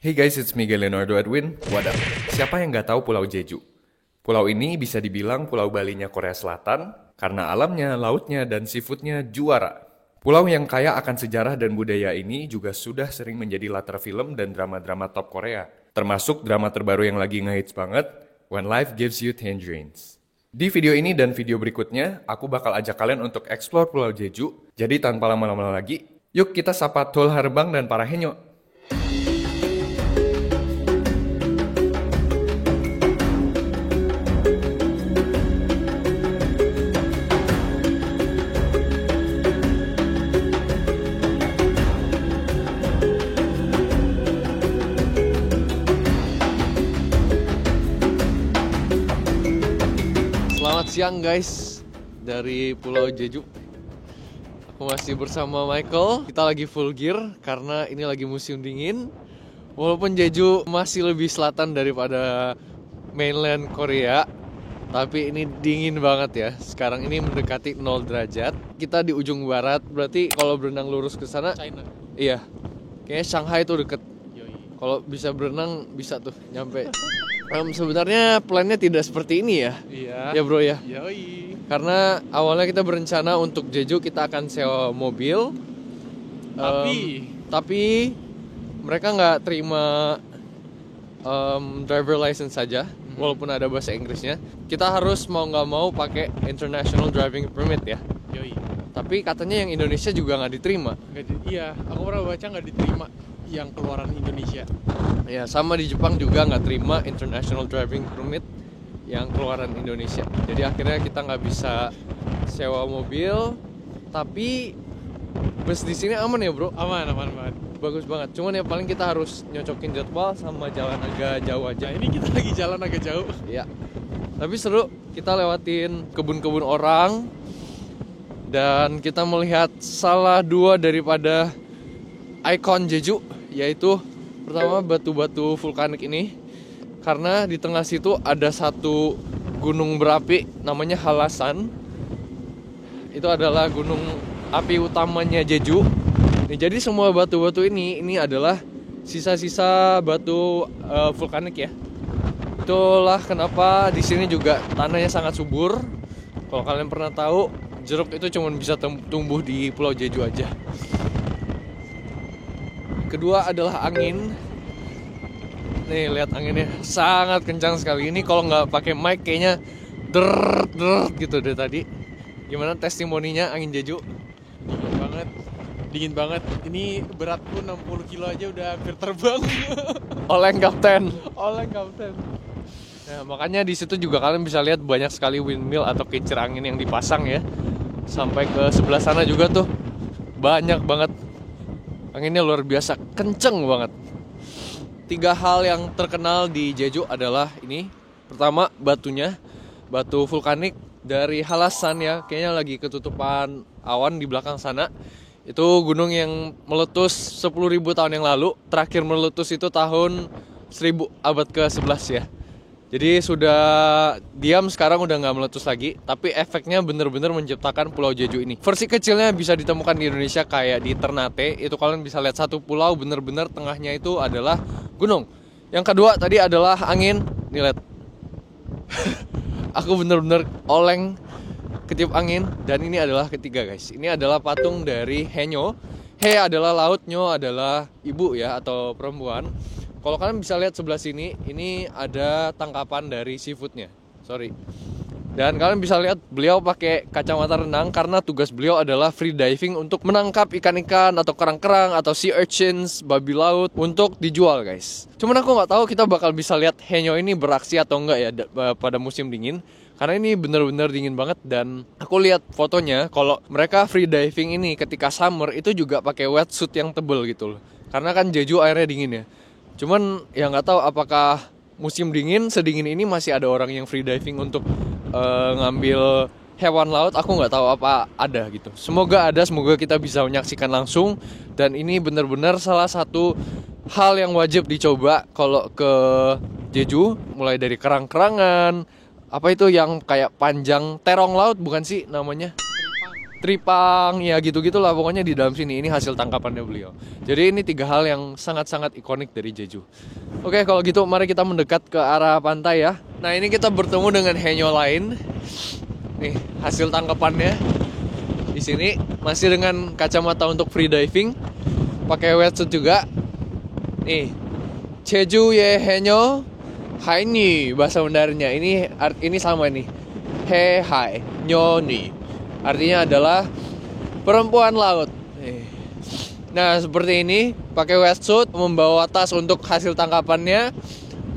Hey guys, it's me Leonardo Edwin. What up? Siapa yang nggak tahu Pulau Jeju? Pulau ini bisa dibilang pulau Balinya Korea Selatan karena alamnya, lautnya, dan seafoodnya juara. Pulau yang kaya akan sejarah dan budaya ini juga sudah sering menjadi latar film dan drama-drama top Korea. Termasuk drama terbaru yang lagi ngehits banget, When Life Gives You Tangerines. Di video ini dan video berikutnya, aku bakal ajak kalian untuk explore Pulau Jeju. Jadi tanpa lama-lama lagi, yuk kita sapa Tol Harbang dan para henyo. Selamat siang guys, dari Pulau Jeju. Aku masih bersama Michael. Kita lagi full gear karena ini lagi musim dingin. Walaupun Jeju masih lebih selatan daripada mainland Korea, tapi ini dingin banget ya. Sekarang ini mendekati 0 derajat. Kita di ujung barat, berarti kalau berenang lurus ke sana China. Iya. Kayaknya Shanghai tuh deket. Yoi. Kalau bisa berenang bisa tuh nyampe. Sebenarnya plannya tidak seperti ini ya. Iya. Ya bro ya. Yoi. Karena awalnya kita berencana untuk Jeju kita akan sewa mobil. Tapi mereka nggak terima driver license saja, walaupun ada bahasa Inggrisnya. Kita harus mau nggak mau pakai international driving permit ya. Yoi. Tapi katanya yang Indonesia juga nggak diterima. Iya, aku pernah baca nggak diterima yang keluaran Indonesia. Ya sama di Jepang juga nggak terima international driving permit yang keluaran Indonesia. Jadi akhirnya kita nggak bisa sewa mobil. Tapi bus di sini aman ya bro? Aman. Bagus banget. Cuman ya paling kita harus nyocokin jadwal sama jalan agak jauh aja. Nah, ini kita lagi jalan agak jauh. Iya. Tapi seru. Kita lewatin kebun-kebun orang dan kita melihat salah dua daripada ikon Jeju, yaitu pertama batu-batu vulkanik ini. Karena di tengah situ ada satu gunung berapi namanya Halasan. Itu adalah gunung api utamanya Jeju. Nih, jadi semua batu-batu ini adalah sisa-sisa batu vulkanik ya. Itulah kenapa di sini juga tanahnya sangat subur. Kalau kalian pernah tahu, jeruk itu cuma bisa tumbuh di Pulau Jeju aja. Kedua adalah angin. Nih lihat anginnya sangat kencang sekali. Ini kalau nggak pakai mic kayaknya deret gitu dari tadi. Gimana testimoninya angin Jeju? Dingin banget. Ini beratku 60 kilo aja udah hampir terbang. Oleng kapten. Oleh kapten. Nah, makanya di situ juga kalian bisa lihat banyak sekali windmill atau kincir angin yang dipasang ya. Sampai ke sebelah sana juga tuh banyak banget. Anginnya luar biasa, kenceng banget. 3 hal yang terkenal di Jeju adalah ini. Pertama, batunya. Batu vulkanik dari Halasan ya. Kayaknya lagi ketutupan awan di belakang sana. Itu gunung yang meletus 10.000 tahun yang lalu. Terakhir meletus itu tahun 1000 abad ke-11 ya. Jadi sudah diam, sekarang udah nggak meletus lagi. Tapi efeknya bener-bener menciptakan Pulau Jeju ini. Versi kecilnya bisa ditemukan di Indonesia kayak di Ternate. Itu kalian bisa lihat satu pulau bener-bener tengahnya itu adalah gunung. Yang kedua tadi adalah angin. Nih lihat. Aku bener-bener oleng ketiup angin. Dan ini adalah ketiga guys. Ini adalah patung dari Henyo. He adalah laut, Nyo adalah ibu ya atau perempuan. Kalau kalian bisa lihat sebelah sini, ini ada tangkapan dari seafoodnya. Sorry. Dan kalian bisa lihat beliau pakai kacamata renang karena tugas beliau adalah free diving untuk menangkap ikan-ikan atau kerang-kerang atau sea urchins, babi laut untuk dijual guys. Cuman aku nggak tahu kita bakal bisa lihat Henyo ini beraksi atau enggak ya pada musim dingin. Karena ini bener-bener dingin banget dan aku lihat fotonya kalau mereka free diving ini ketika summer itu juga pakai wetsuit yang tebel gitu loh. Karena kan Jeju airnya dingin ya. Cuman ya nggak tahu apakah musim dingin sedingin ini masih ada orang yang free diving untuk ngambil hewan laut. Aku nggak tahu apa ada gitu. Semoga ada, semoga kita bisa menyaksikan langsung. Dan ini benar-benar salah satu hal yang wajib dicoba kalau ke Jeju. Mulai dari kerang-kerangan, apa itu yang kayak panjang terong laut bukan sih namanya? tripang, ya gitu-gitulah pokoknya di dalam sini. Ini hasil tangkapannya beliau. Jadi ini 3 hal yang sangat-sangat ikonik dari Jeju. Oke, kalau gitu mari kita mendekat ke arah pantai ya. Nah, ini kita bertemu dengan henyo lain. Nih, hasil tangkapannya. Di sini masih dengan kacamata untuk free diving, pakai wetsuit juga. Nih, Jeju ye henyo haini bahasa Mandarinnya. Ini sama nih. He hai nyoni. Artinya adalah perempuan laut. Nah, seperti ini, pakai wetsuit, membawa tas untuk hasil tangkapannya,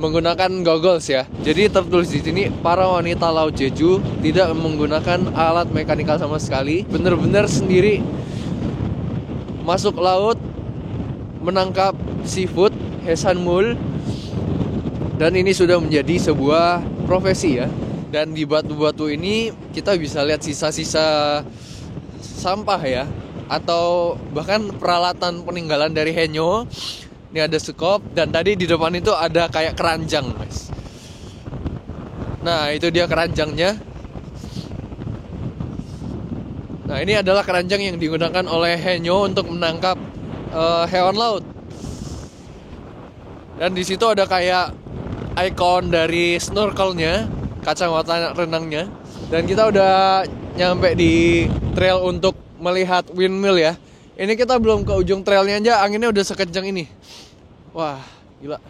menggunakan goggles ya. Jadi tertulis di sini, para wanita laut Jeju tidak menggunakan alat mekanikal sama sekali, benar-benar sendiri masuk laut, menangkap seafood, hesanmul, dan ini sudah menjadi sebuah profesi ya. Dan di batu-batu ini kita bisa lihat sisa-sisa sampah ya, atau bahkan peralatan peninggalan dari henyo. Ini ada sekop, dan tadi di depan itu ada kayak keranjang, guys. Nah, itu dia keranjangnya. Nah, ini adalah keranjang yang digunakan oleh henyo untuk menangkap hewan laut. Dan di situ ada kayak ikon dari snorkelnya, kacamata renangnya. Dan kita udah nyampe di trail untuk melihat windmill ya. Ini kita belum ke ujung trailnya aja, anginnya udah sekencang ini. Wah, gila.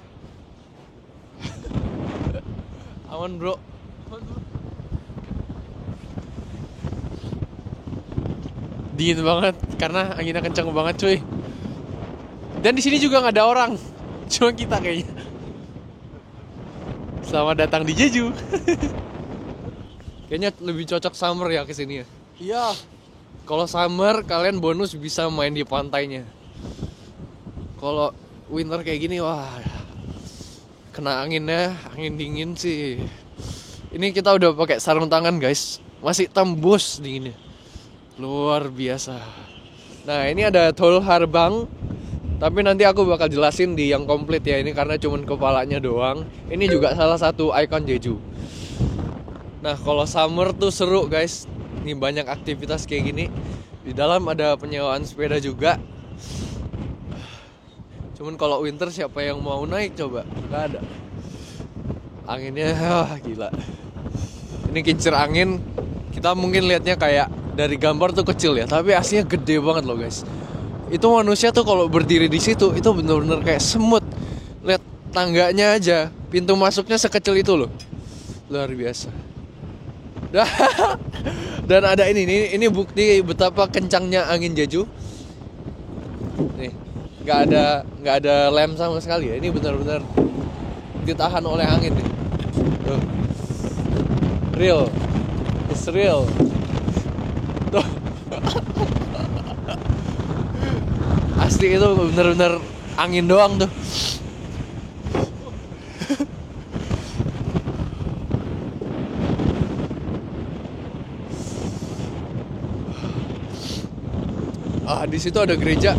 Aman bro. Dingin banget karena anginnya kencang banget cuy. Dan di sini juga nggak ada orang, cuma kita kayaknya. Selamat datang di Jeju. Kayaknya lebih cocok summer ya kesini ya. Iya. Kalau summer kalian bonus bisa main di pantainya. Kalau winter kayak gini, wah, kena anginnya, angin dingin sih. Ini kita udah pakai sarung tangan guys, masih tembus dinginnya. Luar biasa. Nah, ini ada Tol Harbang. Tapi nanti aku bakal jelasin di yang komplit ya, ini karena cuman kepalanya doang. Ini juga salah satu ikon Jeju. Nah, kalau summer tuh seru guys. Ini banyak aktivitas kayak gini. Di dalam ada penyewaan sepeda juga. Cuman kalau winter siapa yang mau naik coba? Gak ada. Anginnya gila. Ini kincir angin. Kita mungkin lihatnya kayak dari gambar tuh kecil ya, tapi aslinya gede banget loh guys. Itu manusia tuh kalau berdiri di situ itu bener-bener kayak semut. Lihat tangganya aja, pintu masuknya sekecil itu loh. Luar biasa. Dan ada ini bukti betapa kencangnya angin Jeju. Nih, nggak ada lem sama sekali ya. Ini benar-benar ditahan oleh angin nih. Tuh. Real. It's real. Tuh. Asli itu bener-bener angin doang tuh. Di situ ada gereja.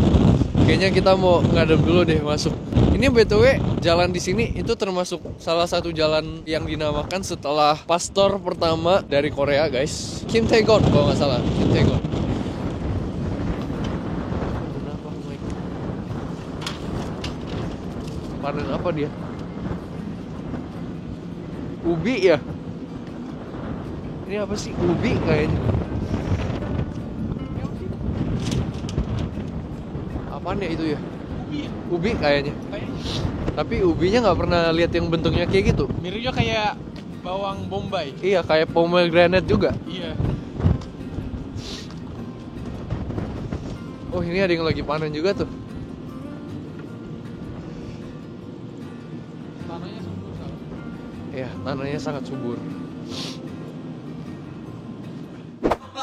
Kayaknya kita mau ngadep dulu deh masuk. Ini BTW jalan di sini itu termasuk salah satu jalan yang dinamakan setelah pastor pertama dari Korea, guys. Kim Tae-gon kalau nggak salah. Kim Tae-gon. Panen apa dia? Ubi ya? Ini apa sih? Ubi kayaknya. Apaan ya itu ya? Ubi kayaknya. Tapi ubinya nggak pernah lihat yang bentuknya kayak gitu. Miripnya kayak bawang bombay. Iya, kayak pomegranate juga. Iya. Oh, ini ada yang lagi panen juga tuh. Tanahnya subur sama. Iya, tanahnya sangat subur.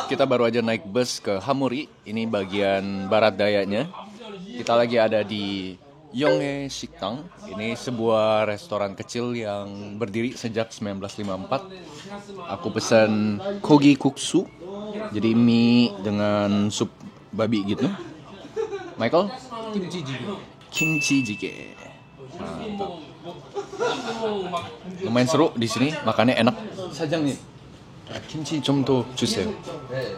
Kita baru aja naik bus ke Hamuri. Ini bagian barat dayanya. Kita lagi ada di Yonghae Shiktang. Ini sebuah restoran kecil yang berdiri sejak 1954. Aku pesan kogi kuksu, jadi mie dengan sup babi gitu. Michael? Kimchi jjigae. Mantap. Lumayan seru di sini, makannya enak. 사장님, 김치 좀 더 주세요.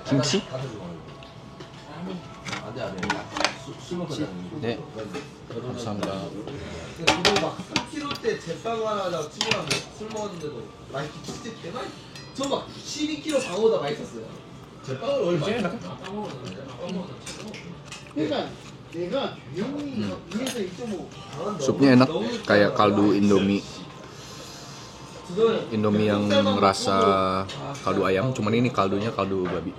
김치? 네. 감사합니다. 그리고 막 3kg 대 제빵 하나 친구랑 술 먹었는데도 맛있게 진짜 대박. 저막 12kg 방어보다 맛있었어요. 제빵을 원래 맛있다. 그러니까 내가 조용히 위에서 2.5 Supnya enak, kayak kaldu Indomie. Indomie yang rasa kaldu ayam, cuman ini kaldunya kaldu babi.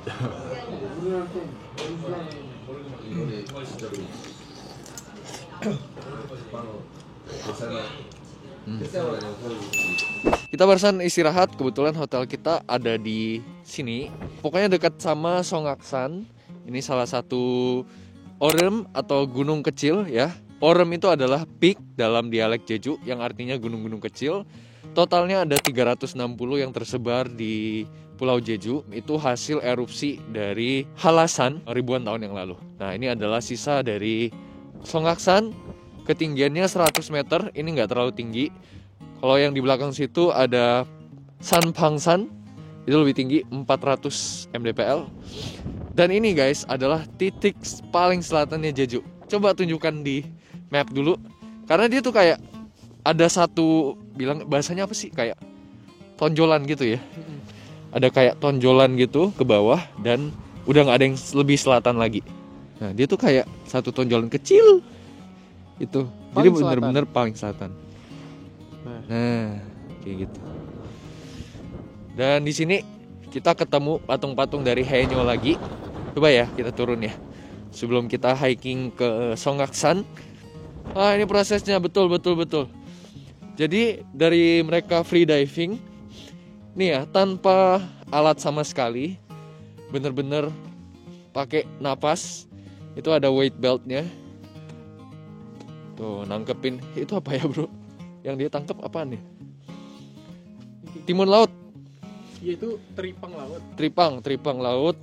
Kita barusan istirahat, kebetulan hotel kita ada di sini. Pokoknya dekat sama Songaksan. Ini salah satu orem atau gunung kecil ya. Orem itu adalah peak dalam dialek Jeju yang artinya gunung-gunung kecil. Totalnya ada 360 yang tersebar di Pulau Jeju. Itu hasil erupsi dari Halasan ribuan tahun yang lalu. Nah, ini adalah sisa dari Songaksan. Ketinggiannya 100 meter, ini nggak terlalu tinggi. Kalau yang di belakang situ ada Sanpangsan, itu lebih tinggi 400 mdpl. Dan ini guys adalah titik paling selatannya Jeju. Coba tunjukkan di map dulu. Karena dia tuh kayak ada satu, bilang bahasanya apa sih? Kayak tonjolan gitu ya. Ada kayak tonjolan gitu ke bawah dan udah nggak ada yang lebih selatan lagi. Nah, dia tuh kayak satu tonjolan kecil. Itu. Jadi bener-bener paling selatan. Nah, kayak gitu. Dan di sini kita ketemu patung-patung dari Haenyeo lagi. Coba ya kita turun ya. Sebelum kita hiking ke Songaksan. Ah, ini prosesnya betul. Jadi dari mereka free diving, nih ya, tanpa alat sama sekali, bener-bener pakai napas. Itu ada weight beltnya. Tuh, nangkepin. Itu apa ya bro? Yang dia tangkap apaan nih? Timun laut. Yaitu teripang laut. Teripang laut.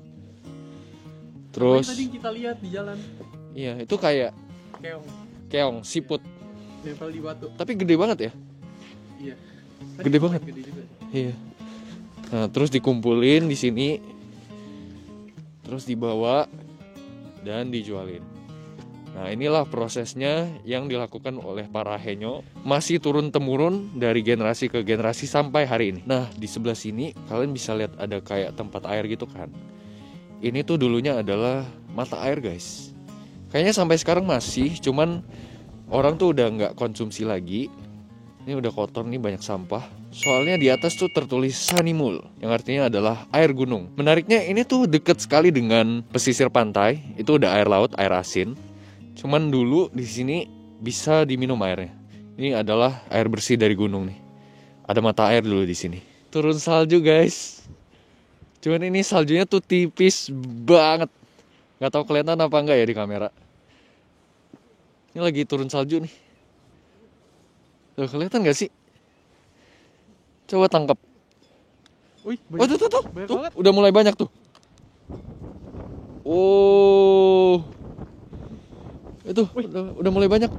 Terus tadi kita lihat di jalan. iya, itu kayak keong, siput. Nempel di batu. Tapi gede banget ya? Iya. Gede banget. Gede juga. Iya. Nah, terus dikumpulin di sini. Terus dibawa dan dijualin. Nah, inilah prosesnya yang dilakukan oleh para Haenyeo. Masih turun-temurun dari generasi ke generasi sampai hari ini. Nah, di sebelah sini kalian bisa lihat ada kayak tempat air gitu kan. Ini tuh dulunya adalah mata air guys. Kayaknya sampai sekarang masih, cuman orang tuh udah nggak konsumsi lagi. Ini udah kotor nih, banyak sampah. Soalnya di atas tuh tertulis Sanimul, yang artinya adalah air gunung. Menariknya ini tuh deket sekali dengan pesisir pantai. Itu udah air laut, air asin. Cuman dulu di sini bisa diminum airnya. Ini adalah air bersih dari gunung nih. Ada mata air dulu di sini. Turun salju guys. Cuman ini saljunya tuh tipis banget. Gak tahu kelihatan apa enggak ya di kamera. Ini lagi turun salju nih. Tuh, kelihatan gak sih? Coba tangkap. Wih, Oh tuh, banyak tuh, banget. udah mulai banyak tuh. Oh, itu udah mulai banyak.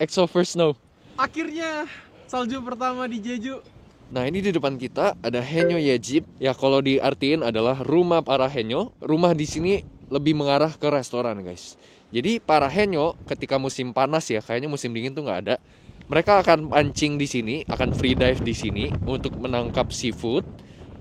EXO first snow. Akhirnya salju pertama di Jeju. Nah, ini di depan kita ada Haenyeo Yejip. Ya, kalau diartiin adalah rumah para Haenyeo. Rumah di sini lebih mengarah ke restoran, guys. Jadi para Haenyeo ketika musim panas ya, kayaknya musim dingin tuh nggak ada. Mereka akan pancing di sini, akan free dive di sini untuk menangkap seafood.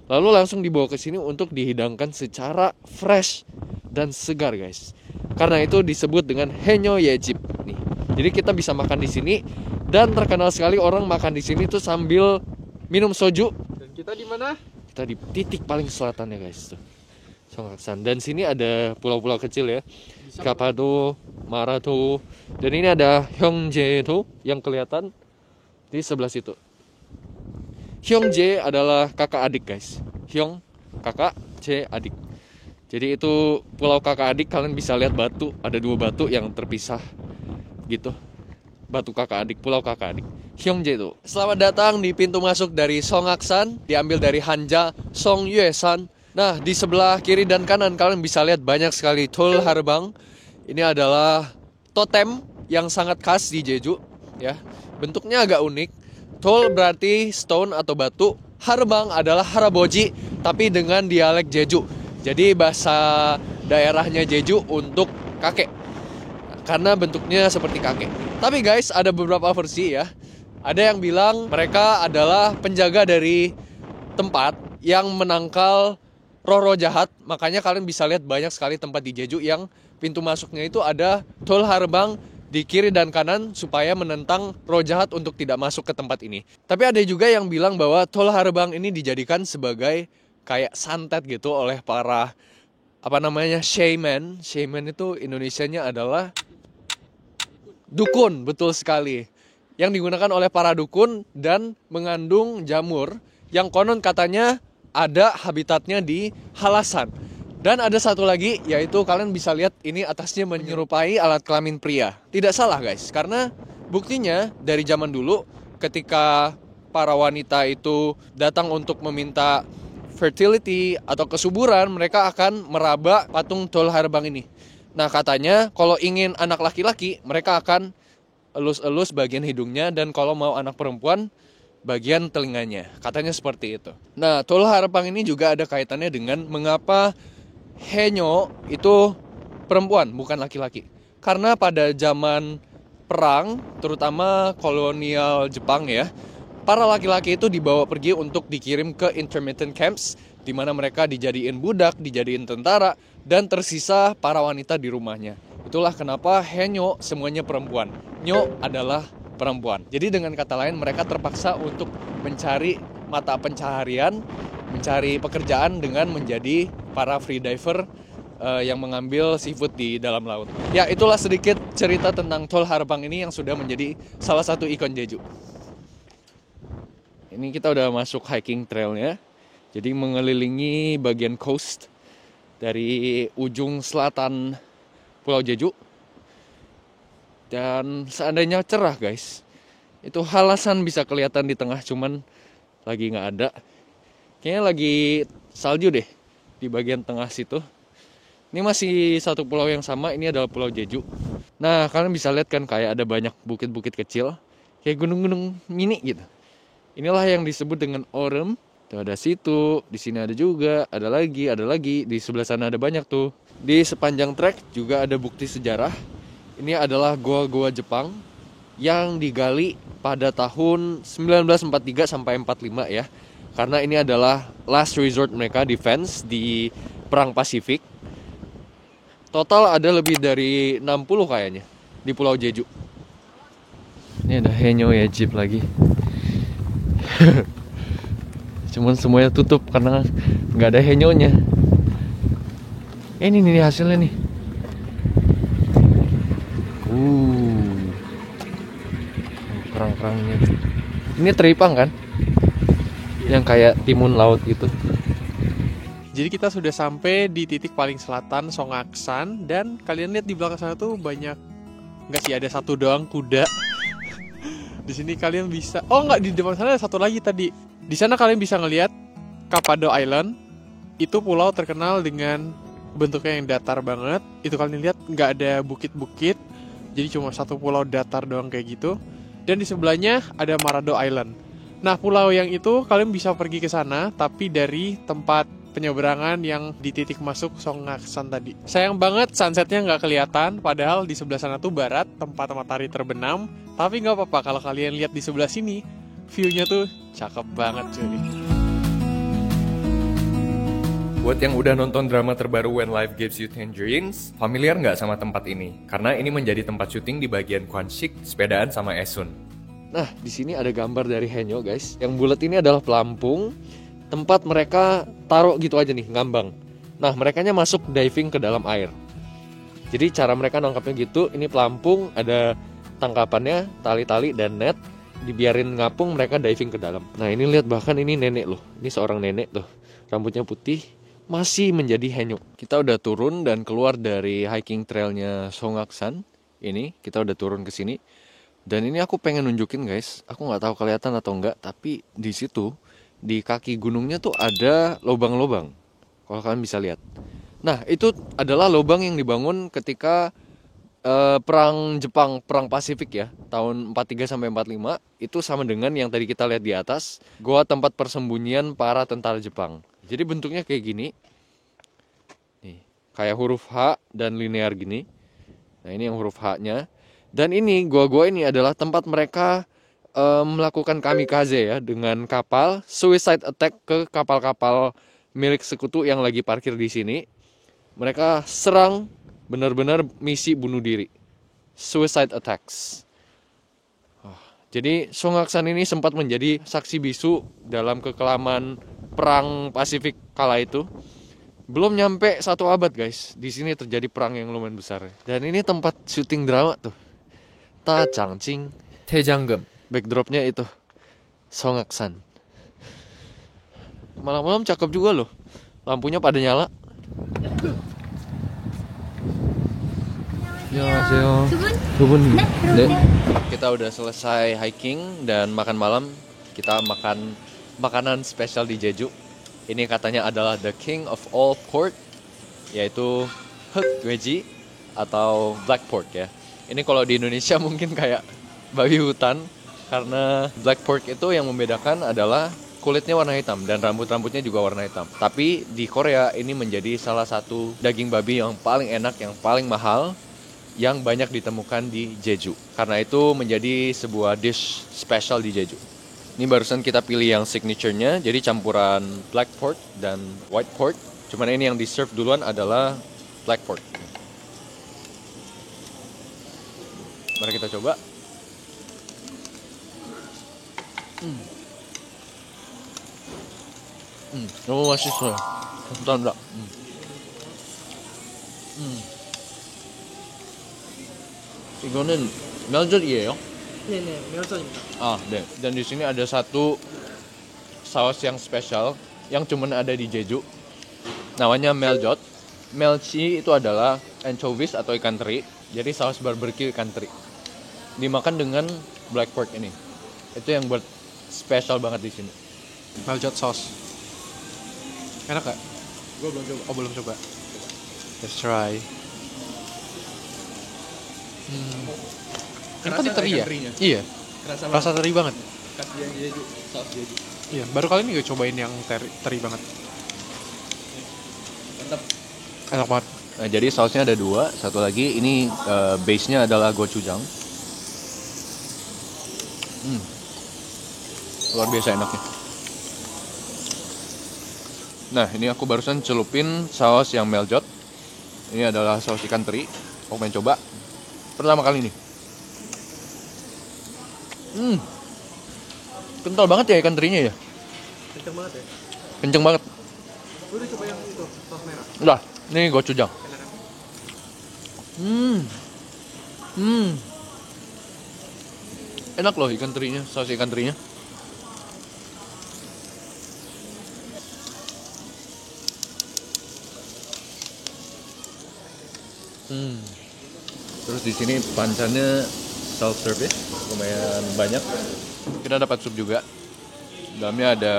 Lalu langsung dibawa ke sini untuk dihidangkan secara fresh dan segar, guys. Karena itu disebut dengan Haenyeo Yejip nih. Jadi kita bisa makan di sini dan terkenal sekali orang makan di sini tuh sambil minum soju. Dan kita di mana? Kita di titik paling selatan ya guys tuh. Songaksan. Dan sini ada pulau-pulau kecil ya. Kapado, Marato. Dan ini ada Hyongjae-do yang kelihatan di sebelah situ. Hyongjae adalah kakak adik guys. Hyong kakak, Jae adik. Jadi itu pulau kakak adik, kalian bisa lihat batu, ada dua batu yang terpisah gitu. Batu kakak adik, pulau kakak adik. Hyongjae-do. Selamat datang di pintu masuk dari Songaksan, diambil dari Hanja Songyuesan. Nah, di sebelah kiri dan kanan kalian bisa lihat banyak sekali Tol Harbang. Ini adalah totem yang sangat khas di Jeju ya. Bentuknya agak unik. Tol berarti stone atau batu. Harbang adalah haraboji tapi dengan dialek Jeju. Jadi bahasa daerahnya Jeju untuk kakek. Karena bentuknya seperti kakek. Tapi guys, ada beberapa versi ya. Ada yang bilang mereka adalah penjaga dari tempat yang menangkal roh-roh jahat. Makanya kalian bisa lihat banyak sekali tempat di Jeju yang pintu masuknya itu ada tol harbang di kiri dan kanan supaya menentang roh jahat untuk tidak masuk ke tempat ini. Tapi ada juga yang bilang bahwa tol harbang ini dijadikan sebagai kayak santet gitu oleh para shaman. Shaman itu Indonesianya adalah dukun, betul sekali. Yang digunakan oleh para dukun dan mengandung jamur yang konon katanya ada habitatnya di Halasan. Dan ada satu lagi, yaitu kalian bisa lihat ini atasnya menyerupai alat kelamin pria. Tidak salah guys, karena buktinya dari zaman dulu ketika para wanita itu datang untuk meminta fertility atau kesuburan, mereka akan meraba patung tol harbang ini. Nah katanya kalau ingin anak laki-laki, mereka akan elus-elus bagian hidungnya, dan kalau mau anak perempuan, bagian telinganya. Katanya seperti itu. Nah tol harbang ini juga ada kaitannya dengan mengapa Henyo itu perempuan, bukan laki-laki. Karena pada zaman perang, terutama kolonial Jepang ya, para laki-laki itu dibawa pergi untuk dikirim ke intermittent camps, di mana mereka dijadiin budak, dijadiin tentara, dan tersisa para wanita di rumahnya. Itulah kenapa Henyo semuanya perempuan. Nyo adalah perempuan. Jadi dengan kata lain, mereka terpaksa untuk mencari mata pencaharian, mencari pekerjaan dengan menjadi para freediver yang mengambil seafood di dalam laut. Ya, itulah sedikit cerita tentang tol harbang ini yang sudah menjadi salah satu ikon Jeju. Ini kita udah masuk hiking trailnya. Jadi mengelilingi bagian coast dari ujung selatan Pulau Jeju. Dan seandainya cerah guys, itu Halasan bisa kelihatan di tengah, cuman lagi nggak ada. Kayaknya lagi salju deh di bagian tengah situ. Ini masih satu pulau yang sama, ini adalah Pulau Jeju. Nah, kalian bisa lihat kan kayak ada banyak bukit-bukit kecil, kayak gunung-gunung mini gitu. Inilah yang disebut dengan orem. Tuh ada situ, di sini ada juga, ada lagi, di sebelah sana ada banyak tuh. Di sepanjang trek juga ada bukti sejarah. Ini adalah goa-goa Jepang yang digali pada tahun 1943 sampai 45 ya. Karena ini adalah last resort mereka defense di Perang Pasifik. Total ada lebih dari 60 kayaknya di Pulau Jeju. Ini ada Henyo ya, jeep lagi. Cuman semuanya tutup karena nggak ada Henyonya. Ini nih hasilnya nih. Kerang-kerangnya. Ini teripang kan? Yang kayak timun laut gitu. Jadi kita sudah sampai di titik paling selatan Songaksan, dan kalian lihat di belakang sana tuh banyak, nggak sih, ada satu doang kuda. Di sini kalian bisa, di depan sana ada satu lagi tadi. Di sana kalian bisa ngelihat Kapado Island. Itu pulau terkenal dengan bentuknya yang datar banget. Itu kalian lihat nggak ada bukit-bukit, jadi cuma satu pulau datar doang kayak gitu. Dan di sebelahnya ada Marado Island. Nah, pulau yang itu kalian bisa pergi ke sana, tapi dari tempat penyeberangan yang di titik masuk Songaksan tadi. Sayang banget sunsetnya nggak kelihatan, padahal di sebelah sana tuh barat, tempat matahari terbenam. Tapi nggak apa-apa kalau kalian lihat di sebelah sini, view-nya tuh cakep banget cuy. Buat yang udah nonton drama terbaru When Life Gives You Tangerines, familiar nggak sama tempat ini? Karena ini menjadi tempat syuting di bagian Kwanshik, sepedaan sama Esun. Nah, di sini ada gambar dari Henyo guys. Yang bulat ini adalah pelampung, tempat mereka taruh gitu aja nih, ngambang. Nah, merekanya masuk diving ke dalam air. Jadi cara mereka nangkapnya gitu, ini pelampung, ada tangkapannya, tali-tali dan net, dibiarin ngapung, mereka diving ke dalam. Nah, ini lihat, bahkan ini nenek loh. Ini seorang nenek tuh, rambutnya putih, masih menjadi Henyo. Kita udah turun dan keluar dari hiking trailnya Songaksan. Ini kita udah turun ke sini. Dan ini aku pengen nunjukin guys, aku nggak tahu kelihatan atau enggak, tapi di situ di kaki gunungnya tuh ada lubang-lubang. Kalau kalian bisa lihat. Nah, itu adalah lubang yang dibangun ketika perang Jepang, perang Pasifik ya, tahun 43 sampai 45. Itu sama dengan yang tadi kita lihat di atas, goa tempat persembunyian para tentara Jepang. Jadi bentuknya kayak gini. kayak huruf H dan linear gini. Nah ini yang huruf H-nya. Dan ini gua-gua ini adalah tempat mereka melakukan kamikaze ya dengan kapal, suicide attack ke kapal-kapal milik sekutu yang lagi parkir di sini. Mereka serang, benar-benar misi bunuh diri, suicide attacks. Jadi Songaksan ini sempat menjadi saksi bisu dalam kekelaman perang Pasifik kala itu. Belum nyampe 1 abad guys, di sini terjadi perang yang lumayan besar. Dan ini tempat syuting drama tuh. Ta Changqing. 태장금. Backdropnya itu Songaksan. Malam-malam cakep juga loh. Lampunya pada nyala. 안녕하세요. 두 분? 네. Kita udah selesai hiking dan makan malam. Kita makan makanan spesial di Jeju. Ini katanya adalah the king of all pork, yaitu 흑돼지 atau black pork ya. Ini kalau di Indonesia mungkin kayak babi hutan, karena black pork itu yang membedakan adalah kulitnya warna hitam dan rambut-rambutnya juga warna hitam. Tapi di Korea ini menjadi salah satu daging babi yang paling enak, yang paling mahal, yang banyak ditemukan di Jeju. Karena itu menjadi sebuah dish spesial di Jeju. Ini barusan kita pilih yang signature-nya, jadi campuran black pork dan white pork. Cuman ini yang di-serve duluan adalah black pork. Mari kita coba. 너무 맛있어요. 감사합니다. 이거는 면절이에요? 네네, 면전입니다. Ah, dan di sini ada satu saus yang spesial yang cuma ada di Jeju. Namanya meljot. Melchi itu adalah anchovies atau ikan teri. Jadi saus barbecue ikan teri. Dimakan dengan black pork ini. Itu yang buat spesial banget di sini. Meljot sauce. Enak gak? Gue belum coba. Oh, belum coba. Let's try. Ini tadi teri ya? Iya. Rasa teri banget. Khas Jeju, saus Jeju. Iya, baru kali ini gue cobain yang teri banget. Mantap. Enak banget. Nah, jadi sausnya ada 2. Satu lagi ini base-nya adalah gochujang. Luar biasa enaknya. Nah, ini aku barusan celupin saus yang meljot. Ini adalah saus ikan teri. Aku pengen coba. Pertama kali nih. Kental banget ya ikan terinya ya. Kenceng banget ya? Kenceng banget. Lu udah coba yang itu, saus merah? Udah, ini gochujang. Enak loh ikan terinya, saus ikan terinya. Terus di sini pancannya self service, lumayan banyak. Kita dapat sup juga. Dalamnya ada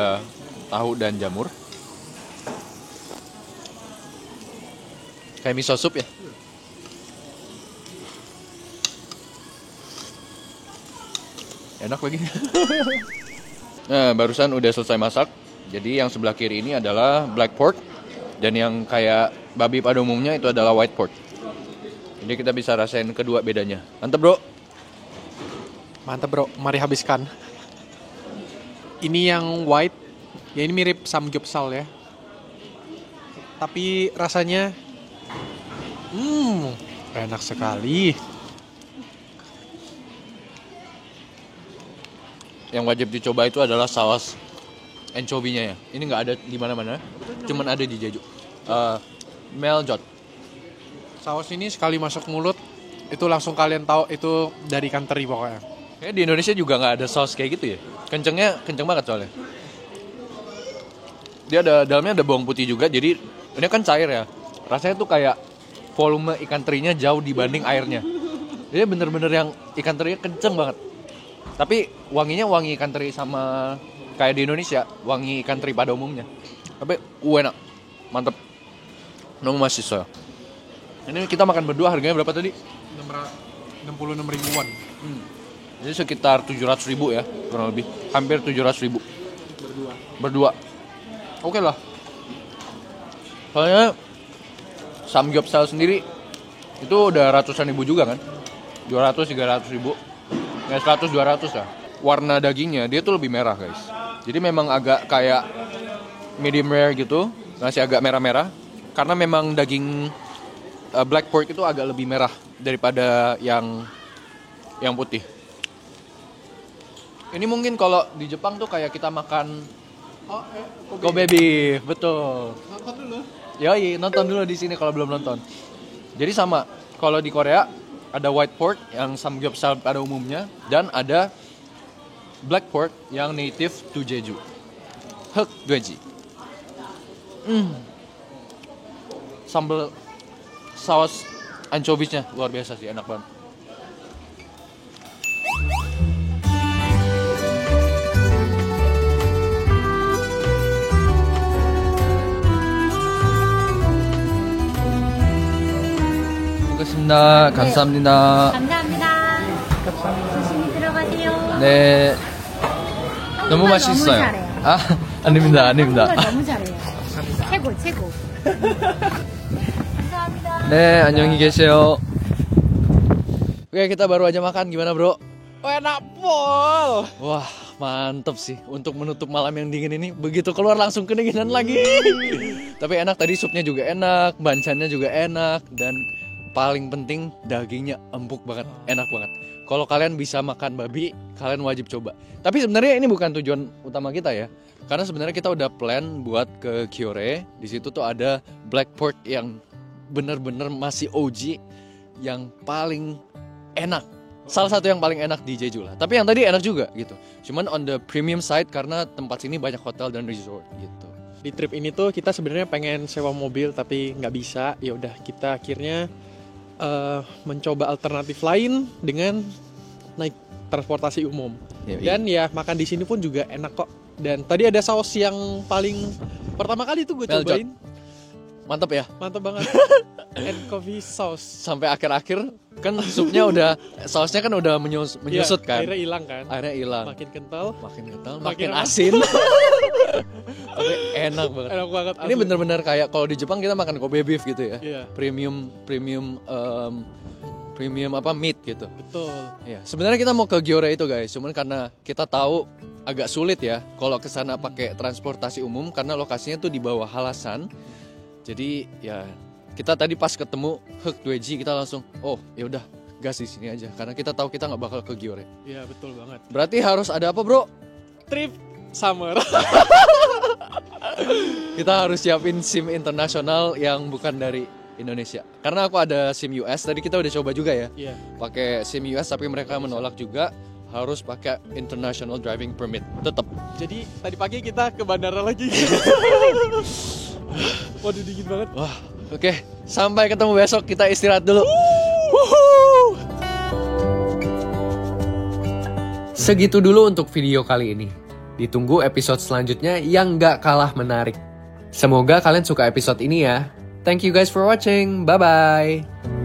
tahu dan jamur. Kayak miso sup ya. Enak lagi. Nah, barusan udah selesai masak. Jadi yang sebelah kiri ini adalah black pork. Dan yang kayak babi pada umumnya itu adalah white pork. Jadi kita bisa rasain kedua bedanya. Mantap bro. Mantap bro, mari habiskan. Ini yang white, ya ini mirip samgyeopsal ya. Tapi rasanya, enak sekali. Yang wajib dicoba itu adalah saus anchovy-nya ya. Ini nggak ada di mana-mana, cuman ada di Jeju. Meljot. Saus ini sekali masuk mulut, itu langsung kalian tahu itu dari ikan teri pokoknya. Kayaknya di Indonesia juga nggak ada saus kayak gitu ya. Kenceng banget soalnya. Dia dalamnya ada bawang putih juga, jadi ini kan cair ya. Rasanya tuh kayak volume ikan terinya jauh dibanding airnya. Dia bener-bener yang ikan terinya kenceng banget. Tapi wanginya wangi ikan teri sama kayak di Indonesia, wangi ikan teri pada umumnya. Tapi enak, mantep. Nong masih soya. Ini kita makan berdua, harganya berapa tadi? 66 ribuan. Jadi sekitar 700 ribu ya, kurang lebih. Hampir 700 ribu. Berdua. Oke lah. Soalnya samgyeopsal sendiri itu udah ratusan ribu juga kan, 200-300 ribu, nggak 100-200 lah. Warna dagingnya dia tuh lebih merah guys, jadi memang agak kayak medium rare gitu, masih agak merah-merah, karena memang daging black pork itu agak lebih merah daripada yang putih. Ini mungkin kalau di Jepang tuh kayak kita makan Kobe beef, betul. Nonton dulu. Yoi, nonton dulu di sini kalau belum nonton. Jadi sama, kalau di Korea ada white pork yang samgyeopsal pada umumnya, dan ada black pork yang native to Jeju, Hukgweji. Sambal saus anchoviesnya luar biasa sih, enak banget. 먹겠습니다. 감사합니다. 감사합니다. 조심히 들어가세요. 네. 너무 오빠 맛있어요. 너무 잘해요. 아, 아닙니다. 아닙니다. 오빠 너무 잘해요. 최고, 최고. 감사합니다. 네, 안녕히 계세요. Oke, kita baru aja makan. Gimana, bro? Oh, enak pol. Wah, mantep sih. Untuk menutup malam yang dingin ini, begitu keluar langsung kedinginan lagi. Tapi enak, tadi supnya juga enak, bancannya juga enak, dan paling penting dagingnya empuk banget, enak banget. Kalau kalian bisa makan babi, kalian wajib coba. Tapi sebenarnya ini bukan tujuan utama kita ya. Karena sebenarnya kita udah plan buat ke Kyoto. Di situ tuh ada black pork yang bener-bener masih OG, yang paling enak. Salah satu yang paling enak di Jeju lah. Tapi yang tadi enak juga gitu. Cuman on the premium side karena tempat sini banyak hotel dan resort gitu. Di trip ini tuh kita sebenarnya pengen sewa mobil tapi nggak bisa. Ya udah kita akhirnya mencoba alternatif lain dengan naik transportasi umum. Dan ya makan di sini pun juga enak kok. Dan tadi ada saus yang paling pertama kali tuh gue Meljot. cobain. Mantap ya. Mantap banget. And coffee sauce. Sampai akhir-akhir kan supnya udah, sausnya kan udah menyusut Iya, kan. Akhirnya hilang kan. Akhirnya hilang. Makin kental. Makin kental, Makin makin asin. Tapi enak banget. Enak banget. Ini asli. bener-bener kayak kalau di Jepang kita makan Kobe beef gitu ya. Iya. Premium apa meat gitu. Betul. Ya, sebenarnya kita mau ke Gyore itu guys, cuman karena kita tahu agak sulit ya kalau ke sana pakai transportasi umum karena lokasinya tuh di bawah Halasan. Jadi ya kita tadi pas ketemu Hukgweji kita langsung ya udah gas di sini aja karena kita tahu kita nggak bakal ke Gyore. Iya betul banget. Berarti harus ada apa bro? Trip summer. Kita harus siapin SIM internasional yang bukan dari Indonesia. Karena aku ada SIM US, tadi kita udah coba juga ya. Iya. Pakai SIM US tapi mereka menolak juga, harus pakai international driving permit. Tetap. Jadi tadi pagi kita ke bandara lagi. Waduh dingin banget. Wah, oke. Sampai ketemu besok, kita istirahat dulu. Segitu dulu untuk video kali ini. Ditunggu episode selanjutnya yang gak kalah menarik. Semoga kalian suka episode ini ya. Thank you guys for watching. Bye-bye.